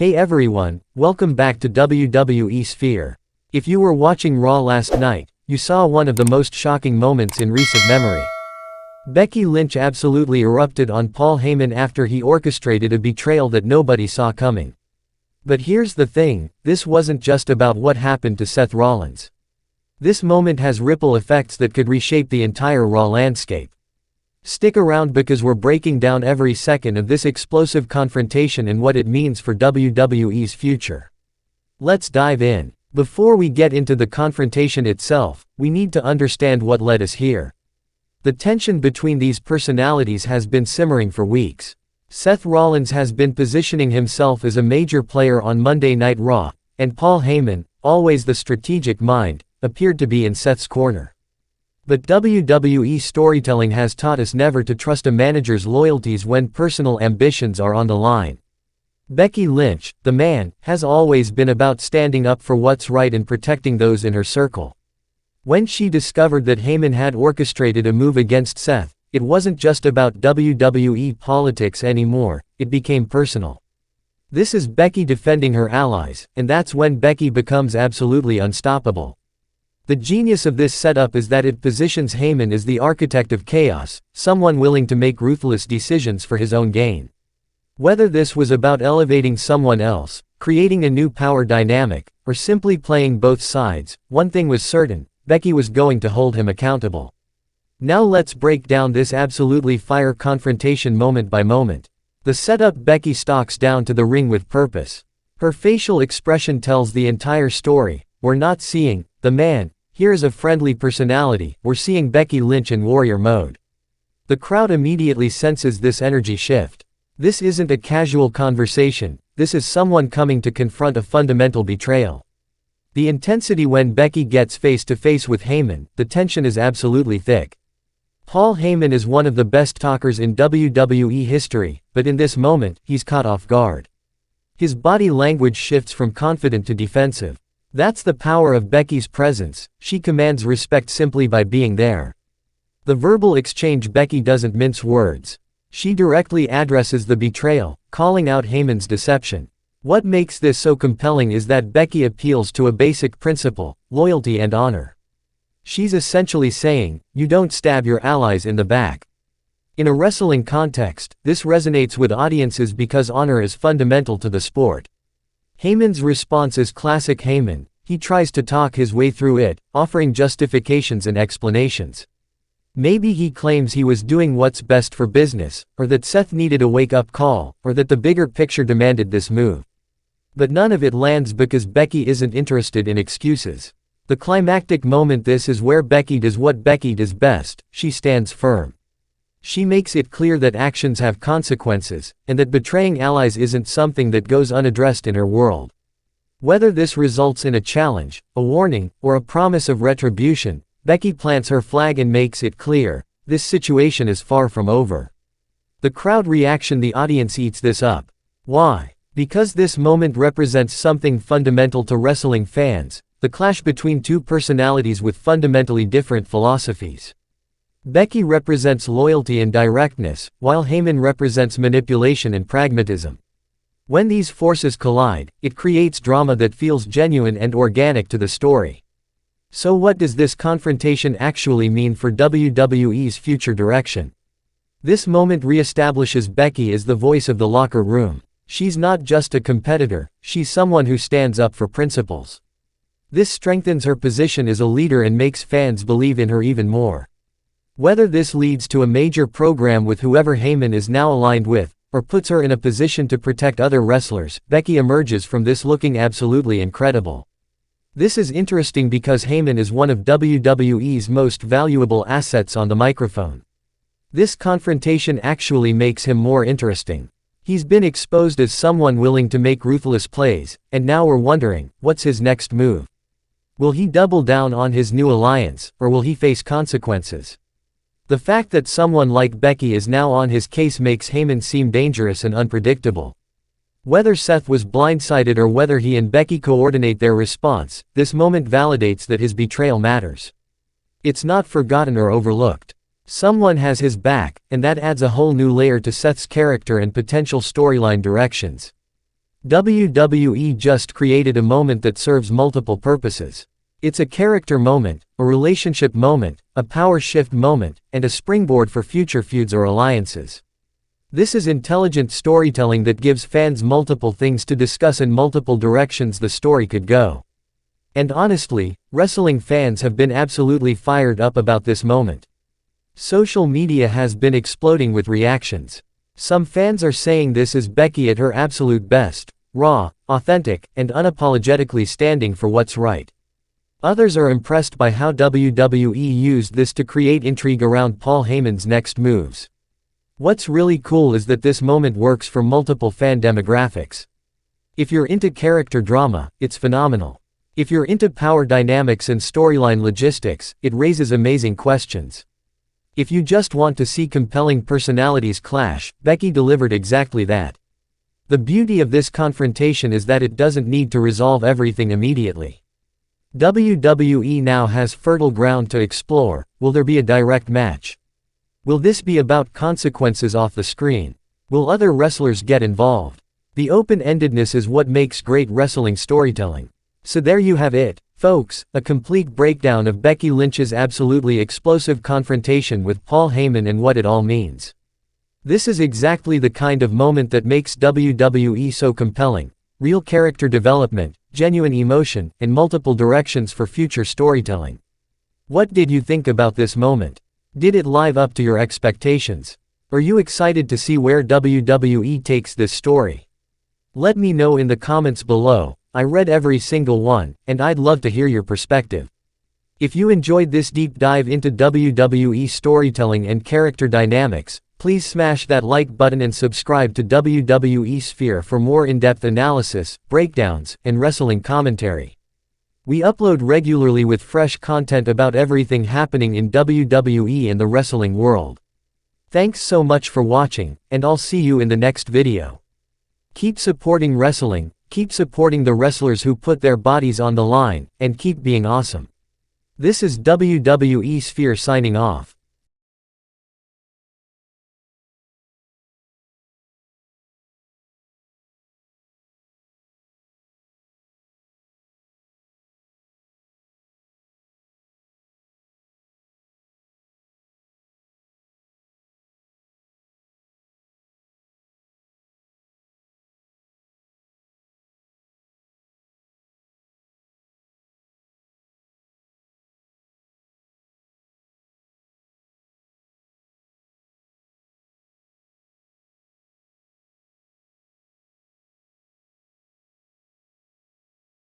Hey everyone, welcome back to WWE Sphere. If you were watching Raw last night, you saw one of the most shocking moments in recent memory. Becky Lynch absolutely erupted on Paul Heyman after he orchestrated a betrayal that nobody saw coming. But here's the thing, this wasn't just about what happened to Seth Rollins. This moment has ripple effects that could reshape the entire Raw landscape. Stick around because we're breaking down every second of this explosive confrontation and what it means for WWE's future. Let's dive in. Before we get into the confrontation itself, we need to understand what led us here. The tension between these personalities has been simmering for weeks. Seth Rollins has been positioning himself as a major player on Monday Night Raw, and Paul Heyman, always the strategic mind, appeared to be in Seth's corner. But WWE storytelling has taught us never to trust a manager's loyalties when personal ambitions are on the line. Becky Lynch, the man, has always been about standing up for what's right and protecting those in her circle. When she discovered that Heyman had orchestrated a move against Seth, it wasn't just about WWE politics anymore, it became personal. This is Becky defending her allies, and that's when Becky becomes absolutely unstoppable. The genius of this setup is that it positions Heyman as the architect of chaos, someone willing to make ruthless decisions for his own gain. Whether this was about elevating someone else, creating a new power dynamic, or simply playing both sides, one thing was certain, Becky was going to hold him accountable. Now let's break down this absolutely fire confrontation moment by moment. The setup: Becky stalks down to the ring with purpose. Her facial expression tells the entire story. We're not seeing the man, here is a friendly personality, we're seeing Becky Lynch in warrior mode. The crowd immediately senses this energy shift. This isn't a casual conversation, this is someone coming to confront a fundamental betrayal. The intensity when Becky gets face to face with Heyman, the tension is absolutely thick. Paul Heyman is one of the best talkers in WWE history, but in this moment, he's caught off guard. His body language shifts from confident to defensive. That's the power of Becky's presence, she commands respect simply by being there. The verbal exchange: Becky doesn't mince words. She directly addresses the betrayal, calling out Heyman's deception. What makes this so compelling is that Becky appeals to a basic principle: loyalty and honor. She's essentially saying, you don't stab your allies in the back. In a wrestling context, this resonates with audiences because honor is fundamental to the sport. Heyman's response is classic Heyman. He tries to talk his way through it, offering justifications and explanations. Maybe he claims he was doing what's best for business, or that Seth needed a wake-up call, or that the bigger picture demanded this move. But none of it lands because Becky isn't interested in excuses. The climactic moment: this is where Becky does what Becky does best, she stands firm. She makes it clear that actions have consequences, and that betraying allies isn't something that goes unaddressed in her world. Whether this results in a challenge, a warning, or a promise of retribution, Becky plants her flag and makes it clear, this situation is far from over. The crowd reaction: the audience eats this up. Why? Because this moment represents something fundamental to wrestling fans, the clash between two personalities with fundamentally different philosophies. Becky represents loyalty and directness, while Heyman represents manipulation and pragmatism. When these forces collide, it creates drama that feels genuine and organic to the story. So what does this confrontation actually mean for WWE's future direction? This moment reestablishes Becky as the voice of the locker room. She's not just a competitor, she's someone who stands up for principles. This strengthens her position as a leader and makes fans believe in her even more. Whether this leads to a major program with whoever Heyman is now aligned with, or puts her in a position to protect other wrestlers, Becky emerges from this looking absolutely incredible. This is interesting because Heyman is one of WWE's most valuable assets on the microphone. This confrontation actually makes him more interesting. He's been exposed as someone willing to make ruthless plays, and now we're wondering, what's his next move? Will he double down on his new alliance, or will he face consequences? The fact that someone like Becky is now on his case makes Heyman seem dangerous and unpredictable. Whether Seth was blindsided or whether he and Becky coordinate their response, this moment validates that his betrayal matters. It's not forgotten or overlooked. Someone has his back, and that adds a whole new layer to Seth's character and potential storyline directions. WWE just created a moment that serves multiple purposes. It's a character moment, a relationship moment, a power shift moment, and a springboard for future feuds or alliances. This is intelligent storytelling that gives fans multiple things to discuss and multiple directions the story could go. And honestly, wrestling fans have been absolutely fired up about this moment. Social media has been exploding with reactions. Some fans are saying this is Becky at her absolute best, raw, authentic, and unapologetically standing for what's right. Others are impressed by how WWE used this to create intrigue around Paul Heyman's next moves. What's really cool is that this moment works for multiple fan demographics. If you're into character drama, it's phenomenal. If you're into power dynamics and storyline logistics, it raises amazing questions. If you just want to see compelling personalities clash, Becky delivered exactly that. The beauty of this confrontation is that it doesn't need to resolve everything immediately. WWE now has fertile ground to explore. Will there be a direct match? Will this be about consequences off the screen? Will other wrestlers get involved? The open-endedness is what makes great wrestling storytelling. So there you have it, folks, a complete breakdown of Becky Lynch's absolutely explosive confrontation with Paul Heyman and what it all means. This is exactly the kind of moment that makes WWE so compelling. Real character development, genuine emotion, and multiple directions for future storytelling. What did you think about this moment? Did it live up to your expectations? Are you excited to see where WWE takes this story? Let me know in the comments below. I read every single one, and I'd love to hear your perspective. If you enjoyed this deep dive into WWE storytelling and character dynamics, please smash that like button and subscribe to WWE Sphere for more in-depth analysis, breakdowns, and wrestling commentary. We upload regularly with fresh content about everything happening in WWE and the wrestling world. Thanks so much for watching, and I'll see you in the next video. Keep supporting wrestling, keep supporting the wrestlers who put their bodies on the line, and keep being awesome. This is WWE Sphere signing off.